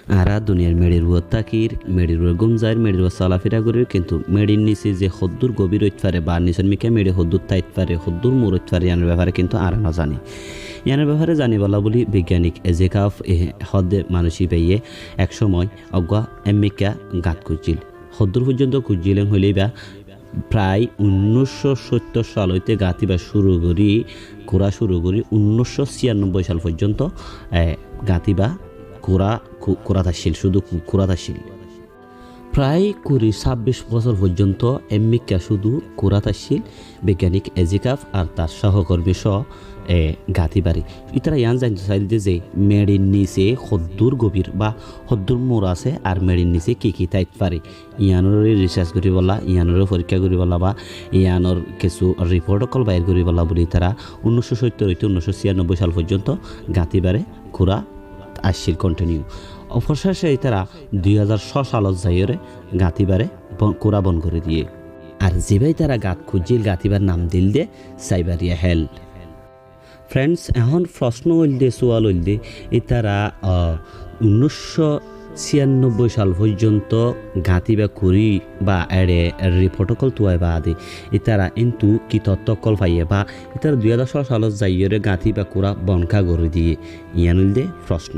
আরা দুনিয়ার মেডির বুয়ত তাকির মেডির বুয়ে গুমজাইর মেডির বুয়ে চলাফেরা করির কিন্তু মেডির নিচে যে হদ্দুর গভীর হইতে পারে বা নিচের মিকে মেডি হদ্দুর তাইতে পারে হদ্দুর মোর হইতে পারে ইয়ানোর ব্যাপারে কিন্তু আরা না জানি। ইয়ানোর ব্যাপারে জানি বলা বলি বৈজ্ঞানিক এজেকাফ হদ্দে মানুষই পেয়ে একসময় অজ্ঞা এমিকা গাত খুঁজছিল হদ্দুর পর্যন্ত খুঁজছিলেন হইলেই বা প্রায় 1970 সাল হইতে গাঁতিবা শুরু করি ঘোরা শুরু করি 1996 সাল পর্যন্ত গাঁতিবা কোরাত আসছিল শুধু কোরাত আসছিল প্রায় 26 বছর পর্যন্ত এমিকা শুধু কোরাত আসছিল বৈজ্ঞানিক এজিকাফ আর তার সহকর্মী সহ গাঁতিবাড়ি ইতারা ইয়ান জানতে চাইলে যে মেডির নিচে হদ্দুর গভীর বা হদ্দুর মোড় আছে আর মেডির নিচে কী তাইতে পারে ইয়ানোর রিসার্চ করি বলা ইয়ানোর পরীক্ষা করি বলা বা ইয়ানোর কিছু রিপোর্ট অকল বাইর করি বলা বলি তারা 1970 হইতে 1996 সাল পর্যন্ত গাঁতিবাড়ে ঘোরা আসছিল কন্টিনিউ অবশেষে তারা 2006 সালত যাইরে গাঁতিবারে কোরা বন করে দিয়ে আর যেভাবে তারা গাত খুঁজিল গাঁতিবার নাম দিল দে সাইবেরিয়া হেল। ফ্রেন্ডস এখন প্রশ্ন হইল দে সোয়াল হইল দে তারা 1996 সাল পর্যন্ত গাঁতিবা করি বা এড়ে রিপোর্টকল তুয়াই বা আদি ইতারা কিন্তু কি তত্ত্বকল পাইয়ে বা ইতারা 2006 সালত যাইয়ে গাঁতি বা কোরা বনকা গড়ে দিয়ে ইয়ানুল দে প্রশ্ন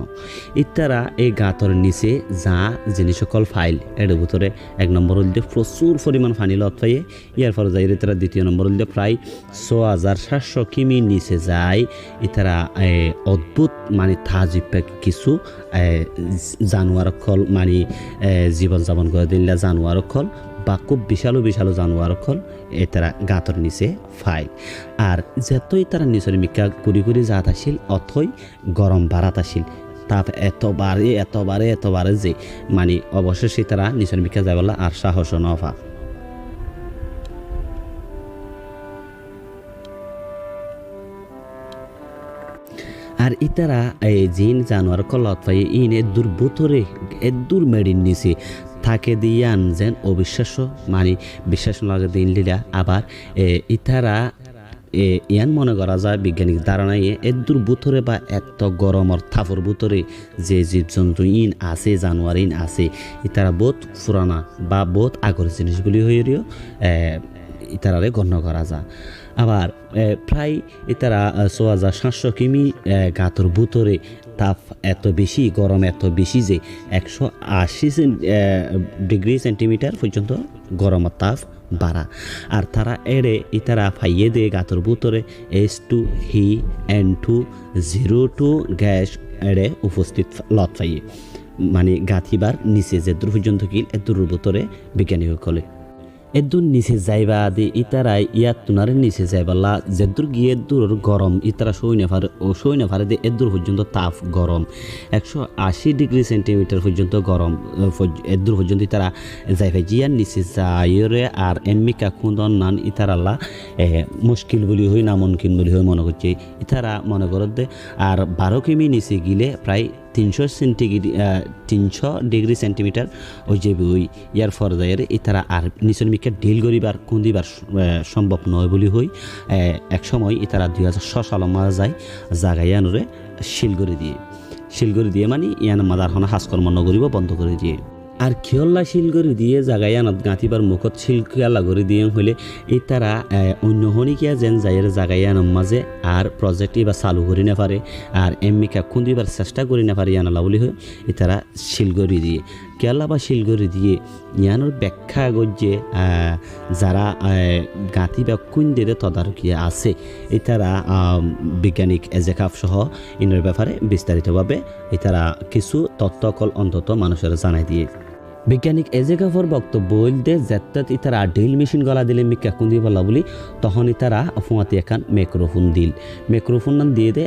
ইতারা এই গাঁতর নিচে যা জিনিসকল ফাইল এর ভিতরে 1 নম্বর হইল দে প্রচুর পরিমাণ পানি লত পাইয়ে ইয়ার পরে যাইয়ে তারা 2য় নম্বর হইল দে প্রায় 6700 কিমি নিচে যায় ইতারা অদ্ভুত মানে তাজিব কিছু জানোয়ার খল মানে জীবন যাপন করে দিলে জানোয়ার খল বা খুব বিশালো জানোয়ার খল এতারা গাঁতর নিচে ফাইল আর যেতই তারা নিচের মিকা কুড়ি জাত আসিল অথই গরম বাড়াত আসিল তাপ এতবারে যে মানে অবশেষে তারা নিচের মিকা যায় বলা আর সাহস নফা আর ইতারা জিন জানোয়ার কলত পাই ইন এদুর বোতরে এদুর মেডিন নিছে থাকে দিয়ান যেন অবিশ্বাস্য মানে বিশ্বাস লাগে দিন লিলা আবার ইতারা ইয়ান মনে করা যায় বৈজ্ঞানিক ধারণায় এদুর বুতরে বা এত গরমর থাফর বুতরে যে জীবজন্তু ইন আছে জানোয়ার ইন আছে ইতারা বহুত পুরানা বা বহুত আগর জিনিসগুলি হইও ইতারারে গণ্য করা যায়। আবার প্রায় ইতারা 6700 কিমি গাতর ভিতরে তাপ এত বেশি গরম এত বেশি যে 180 ডিগ্রি সেন্টিমিটার পর্যন্ত গরমের তাপ বাড়া আর তারা এড়ে ইতারা ফাইয়ে দিয়ে গাতর ভিতরে H2 হি N2 02 গ্যাস এড়ে উপস্থিত লত পাইয়ে মানে গাঁথিবার নিচে যে দূর পর্যন্ত কিল এদুর ভিতরে বিজ্ঞানীসকলে এদুর নিচে যাইবা আদি ইতারাই ইয়াত তুনারে নিচে যাইবালা যেদুর গিয়ে এদুর গরম ইতারা সই না পারে দে এদুর পর্যন্ত তাপ গরম 180 ডিগ্রি সেন্টিমিটার পর্যন্ত গরম এদুর পর্যন্ত ইতারা যাইবা জিয়ার নিচে যাইরে আর এমিকা খুন্দন নান ইতারাল্লা মুশকিল বলি হই না মনকিন বলি হই মনে করছে ইতারা মনে করত দে আর 12 কিমি নিচে গিলে প্রায় 300 ডিগ্রি সেন্টিমিটার ওই যে ওই ইয়ার পর্যায়ের ইতারা আর নিচের মিকে ঢিল করিবার কুন্দিবার সম্ভব নয় বলি হই এক সময় ইতারা 2006 সাল মারা যায় জাগাইয়ানরে শিলগড়ি দিয়ে মানে ইয়ান মাদার হনা হাসকর্ম নগরিব বন্ধ করে দিয়ে আর খিয়ল্লা শিলগড়ি দিয়ে জাগাইয়ানত গাঁথিবার মুখত শিলকিয়ালা গড়ি দিয়ে হইলে এই তারা অন্য হনিকিয়া যেন যাইয়ের জাগাইয়ানোর মাঝে আর প্রজেক্ট বা চালু করি না পারে আর এমিকা খুন্দিবার চেষ্টা করি না পারে ইয়ানালা বলি হয় এই তারা শিলগড়ি দিয়ে কেয়ালা বা শিলগড়ি দিয়ে ইয়ানোর ব্যাখ্যা গজ্জে যারা গাঁথি বা কুন্দিরে তদারকি আছে এই তারা বৈজ্ঞানিক এজেকাফ সহ ইনের ব্যাপারে বিস্তারিতভাবে এই তারা কিছু তত্ত্বকল অন্তত মানুষের জানাই দিয়ে বৈজ্ঞানিক এজেকাফর বক্তব্য বলতে যেতাত ইতারা ড্রিল মেশিন গলা দিলে মিকা কুন্দি বলা বলি তখন ইতারা ফুয়াতি এখান মাইক্রোফোন দিয়ে দে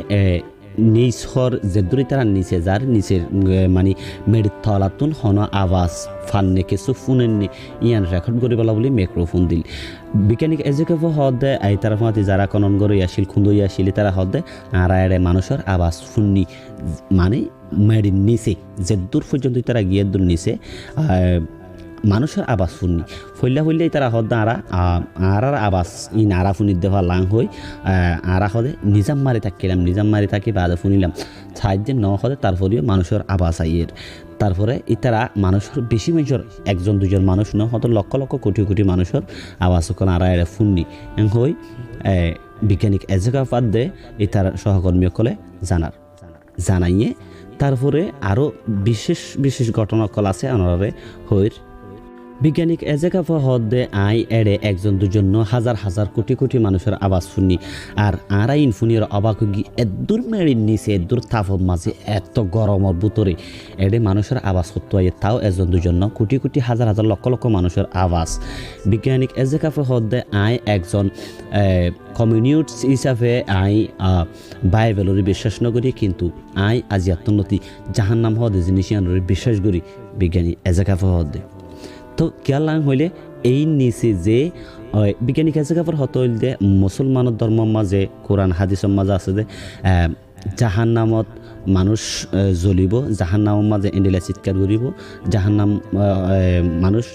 নিচর যেদুরি তারা নিচে যার নিচের মানে মেডির তলাতুন হন আওয়াজ ফান্নে কিছু ফোনের ইয়ান রেকর্ড করে বলা বলি মাইক্রোফোন দিল বৈজ্ঞানিক এজেকাফ হদে আই তারা ফুয়াতি যারা কনন করে আসিল খুন্দই আসিল তারা হদে আর মানুষের আওয়াজ শুননি মানে মেডির নিচে যে দূর পর্যন্ত তারা গিয়ে দূর নিচে মানুষের আবাস ফুননি ফইলে তারা হদ আর আবাস ই নারা ফুনির দেওয়া লাং হই আরা হদে নিজাম মারি থাকি বাদে ফুনিলাম সাহায্যে ন হদে তারপরেও মানুষের আবাস আইয়ের তারপরে ইতারা মানুষের বেশি মানুষের একজন দুজন মানুষ ন হয়তো লক্ষ লক্ষ কোটি কোটি মানুষের আওয়াজ ওখান আড়া এড়ে ফুননি হই বিজ্ঞানিক এজেকা ফাদ দে ইতার সহকর্মীসকলে জানাইয়ে তারপরে আরও বিশেষ বিশেষ ঘটনাকল আছে আনারে হইর বিজ্ঞানিক এজেকা হদে আই এড়ে একজন দুজন হাজার হাজার কোটি কোটি মানুষের আওয়াজ শুনি আর আইন ফুনির অবাক গি এদূর মেরির নিচে এদূর তাপর মাঝে এত গরমের ভিতরে এড়ে মানুষের আওয়াজ করতে হয় তাও একজন দুজন কোটি কোটি হাজার হাজার লক্ষ লক্ষ মানুষের আওয়াজ বিজ্ঞানিক এজেকা হদে আই একজন কমিউনিটি হিসাবে আই বাইবেলরে বিশ্বাস নকরি কিন্তু আই আজি আত্মনতি জাহান্নাম হদে জিনিস বিশ্বাস করি বিজ্ঞানী এজেকা হদে তো কেলাং হইলে এই নিচে যে বিজ্ঞানিক এজেকাপর হত হইল যে মুসলমানের ধর্মের মাঝে কোরআন হাদিসের মাঝে আছে যে জাহান্নামত মানুষ জ্বলিব জাহান্নামের মাঝে এন্ডিলা চিৎকার করিব জাহান্নাম মানুষ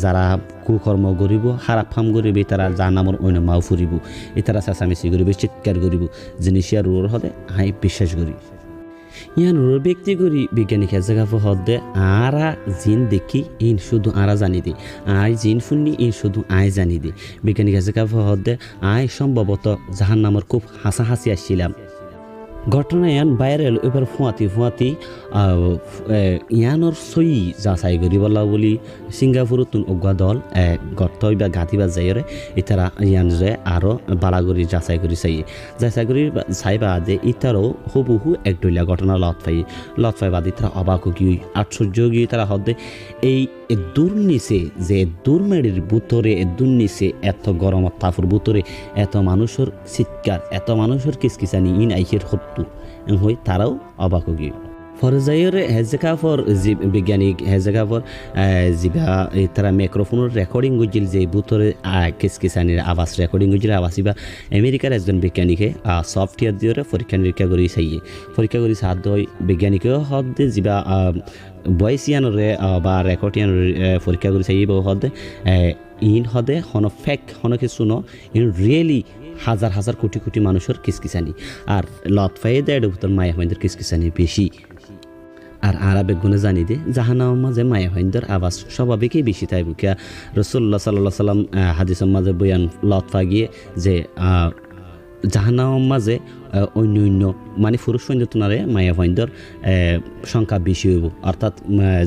যারা কুকর্ম করিব খারাপ কাম করিব তারা জাহান্নামের অন্য মাও ফুরিব তারা চেঁচামেচি করিব চিৎকার করিব জিনিসিয়া রুর হদে হাই বিশ্বাস করি ইয়ান ব্যক্তি করি বিজ্ঞানিক জায়গা হদে আরা জিন দেখি ইন শুধু আরা জানি দি আই জিন শুনি ইন শুধু আই জানি দি বিজ্ঞানিক জায়গা হদে আই সম্ভবত জাহান্নামের খুব হাসাহাসি আসছিলাম ঘটনা ইয়ান ভাইরাল এবার ফুয়াতি ইয়ানোর সই যাচাই করিবলা বলি সিঙ্গাপুরত অগুৱা দল গর্ত বা গাঁথিবা যাইরে ইতারা ইয়ান যে আরও বালাগরি যাচাই কৰি কৰি চাইবা যে ইতারও হুবহু একডলীয়া ঘটনা লত পাই বাদ ইতারা অবাক গিয়ে আশ্চর্য গিয়ে তারা হদে এই দূর নিচে যে দূর মেড়ির বুতরে দূর নিচে এত গরমত তাপুর বুতরে এত মানুষের চিৎকার এত মানুষের কিসকিসানি ইন আইসের হত্যু হই তারাও অবাক গিয়ে ফরজাইরে হেজেকাফর বিজ্ঞানিক হেজেকাফর যা তারা মাইক্রোফোনের রেকর্ডিং গুজিল যে বুতরে কিসকিসানির আওয়াজ রেকর্ডিং গুজিল আওয়াজ বা আমেরিকার একজন বিজ্ঞানীকে সফটওয়্যার দিয়ে পরীক্ষা নিরীক্ষা করি সাহায্য হয় বিজ্ঞানীকেও হদ যা বয়সিয়ানরে বা রেকর্ডিয়ানরে পরীক্ষা করি চাইব হদে ইন হদে হন ফেক হন কিছু ন ইন রিয়েলি হাজার হাজার কোটি কোটি মানুষের কিসকিসানি আর লত ফাইয়ে দেয় ভূতর মায়া হইন্দের কিসকিসানি বেশি আর আরবে গুণে জানি দে জাহান্নামের মাঝে মায়া হইন্দের আওয়াজ স্বাভাবিকই বেশি তাই বুকিয়া রাসূলুল্লাহ সাল্লাল্লাহু আলাইহি সাল্লাম হাদিসের মাঝে বয়ান লত গিয়ে যে জাহান্নামের মাঝে অন্য মানে পুরুষ সৈন্য তুনারে মায়া ফৈন্দর সংখ্যা বেশি হইব অর্থাৎ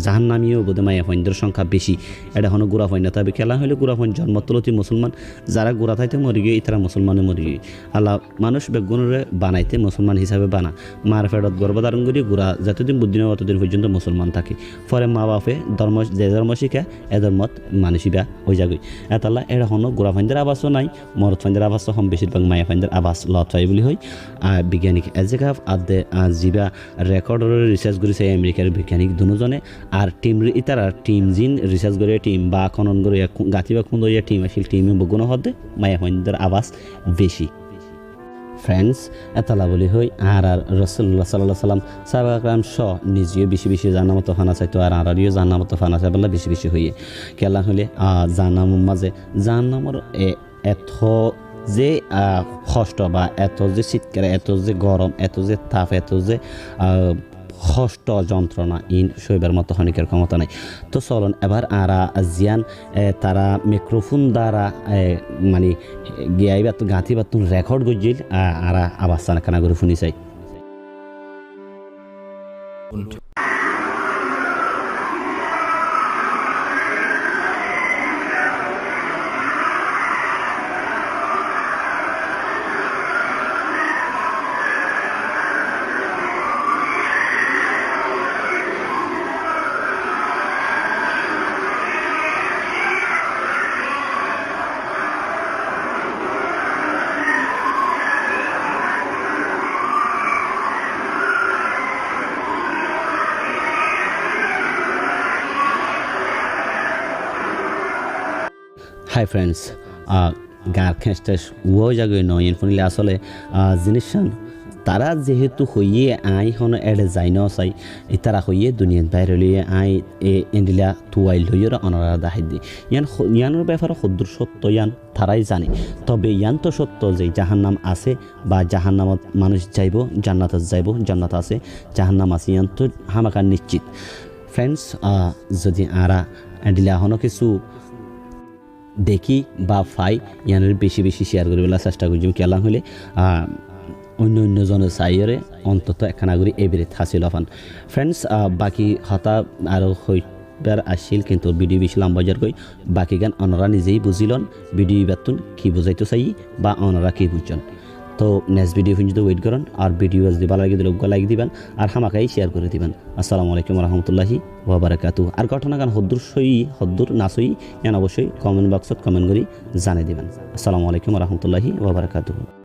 জাহান্নামীও বোধ মায়া ফৈন্দর সংখ্যা বেশি এটা হনো গুড়া ফৈন্য তবে খেলা হইলে গুড়া ফৈন জন্মতলতি মুসলমান যারা গুড়া থাইতে মরি গিয়ে ইতারা মুসলমানে মরি গিয়ে আল্লাহ মানুষ বেগুণরে বানাইতে মুসলমান হিসাবে বানা মার ফেরত গর্ভধারণ করি গুড়া যতদিন বুদ্ধি নেওয়া ততদিন পর্যন্ত মুসলমান থাকে পরে মা বাপে যে ধর্ম শিখা এ ধর্মত মানসিবা হয়ে যাগই এতাল্লা এটা হনো গুড়া ফাইন্দের আবাসও নাই মরদ ফাইন্দের আবাসও হম বেশিরভাগ মায়া ফাইন্দের আবাস লত ফাই বলি হয় বিজ্ঞানিক এজেকাফ আদে যা রেকর্ডের রিসার্চ করেছে আমেরিকার বিজ্ঞানিক দুজনে আর ইতারা টিম জিন রিসার্চ করে টিম বা খনন করে গাঁথি বা খুঁদিয়া টিম আসিল টিমে বগুনো হদে মায়া ফাইন্দের আবাস বেশি ফ্রেন্ডস এতলা বলি হই আর রাসূলুল্লাহ সাল্লাল্লাহু আলাইহি সাল্লাম সাহাবা کرام নিজেও বেশি বেশি জান্নামত ফানা চাইতো আর আরও জান্নামত ফানা চাই বলে বেশি বেশি হইয়ে কেলা হলে জান্নামের মাঝে জান্নামের এত যে কষ্ট বা এত যে শীতকালে এত যে গরম এত যে তাপ এত যে কষ্ট যন্ত্রণা ইন শৈবার মতো হানিকের ক্ষমতা নাই তো চলুন এবার আরা জিয়ান তারা মাইক্রোফোন দ্বারা মানে গিয়াই বা গাঁথি বা রেকর্ড গজিল আরা আবাস কানা করে শুনি চাই হাই ফ্রেন্ডস গার খেঁচতে ও জায়গায় নয় ফুনিলে আসলে জিনিসান তারা যেহেতু হইয়ে আই হন এড়ে যাই ন চাই তারা হইয়ে দুনিয়ার বাইরে লিয়ে আই এন্ডিলা তুয়াইল হইয়ে অনারা দাহাই দি ইয়ানোর ব্যাপারে সদ্দুর সত্য ইয়ান তারাই জানে তবে ইয়ান তো সত্য যে জাহান্নাম আছে বা জাহান্নামত মানুষ যাইব জান্নাত যাইব জান্নাত আছে জাহান্নাম আছে ইয়ান তো হামাকার নিশ্চিত ফ্রেন্ডস যদি আরা দিলে এখনও কিছু দেখি বা ফাই ইয়ানের বেশি বেশি শেয়ার করে বেলা চেষ্টা করছি কেলাম হলে অন্য অন্য জনের চাইরে অন্তত একখানা করে এবারে হাসিল আফান ফ্রেন্ডস বাকি হতা আরও হইবার আসছিল কিন্তু ভিডিও বেশি লম্বাজার কই বাকি গান ওনারা নিজেই বুঝিলন ভিডিও বাতুন কি বুঝাইতে চাই বা ওনারা কি বুঝছেন তো নেক্সট ভিডিও পর্যন্ত ওয়েট করেন আর ভিডিও যদি ভালো লাগে দিলে লাইক দিবেন আর হামাকাই শেয়ার করে দিবেন আসসালামু আলাইকুম রহমতুল্লাহি ওয়াবারাকাতুহু আর ঘটনা গান হদ্দুর সই হদ্দুর না সই অবশ্যই কমেন্ট বক্সত কমেন্ট করে জানিয়ে দিবেন আসসালামু আলাইকুম রহমতুল্লাহি ওয়াবারাকাতুহু